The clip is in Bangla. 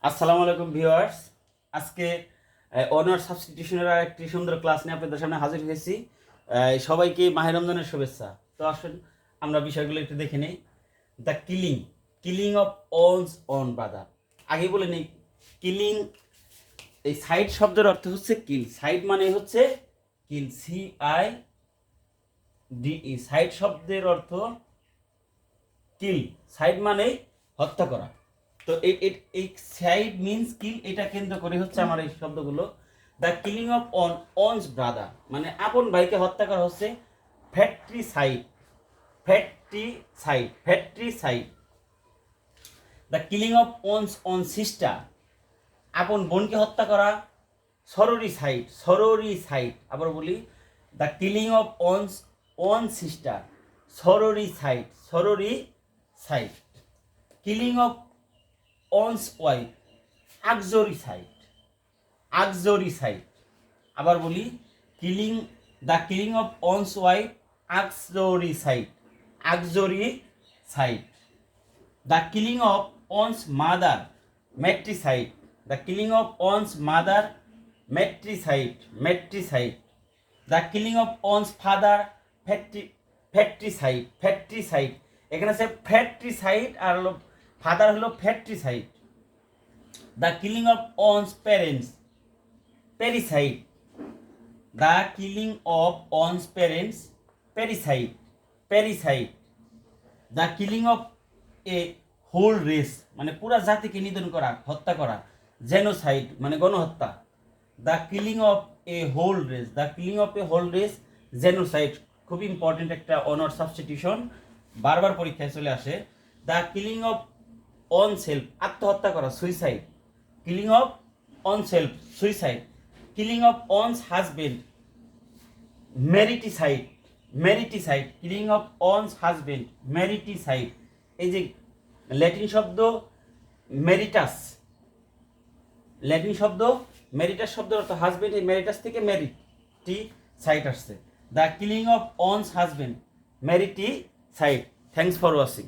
আসসালামু আলাইকুম ভিউয়ার্স। আজকে অনার সাবস্টিটিউশনের আর একটি সুন্দর ক্লাস নিয়ে আপনাদের সামনে হাজির হয়েছি। সবাইকে মাহে রমজানের শুভেচ্ছা। তো আসুন আমরা বিষয়গুলো একটু দেখে নেই। দ্য কিলিং অফ অলস অন ব্রাদার। আগে বলে নেই, কিলিং, এই সাইড শব্দের অর্থ হচ্ছে কিল। সাইড মানে হচ্ছে কিল, CIDE। সাইড শব্দের অর্থ কিল। সাইড মানে হত্যা করা। তো এই সাইড মিনস কিল, এটা কেন্দ্র করে হচ্ছে আমার এই শব্দগুলো। The killing of one's brother মানে আপন ভাইকে হত্যা করা হচ্ছে fratricide. The killing of one sister, আপন বোনকে হত্যা করা সরোরিসাইড। আবার বলি, the killing of one sister sororicide. Killing of one's wife uxoricide. আবার বলি, the killing of one's wife uxoricide. The killing of one's mother matricide. The killing of one's mother matricide. The killing of one's father fratricide. এখানে আছে ফ্যাট্রিসাইড আর হলো ফাদার হলো fratricide. The killing of one's parents parricide. The killing of one's parents parricide. The killing of a whole race মানে পুরা জাতিকে নিধন করা, হত্যা করা, জেনোসাইড মানে গণহত্যা। The killing of a whole race genocide. খুব ইম্পর্টেন্ট একটা অনার সাবস্টিটিউশন, বারবার পরীক্ষায় চলে আসে। The killing of one self, আত্মহত্যা করা, suicide. Killing of one self suicide. Killing of one's husband mariticide. Killing of one's husband mariticide. এই যে ল্যাটিন শব্দ মেরিটাস, শব্দ অর্থ হাজবেন্ড, এই মেরিটাস থেকে মেরিটিসাইড আসছে। The killing of one's husband mariticide. Thanks for watching.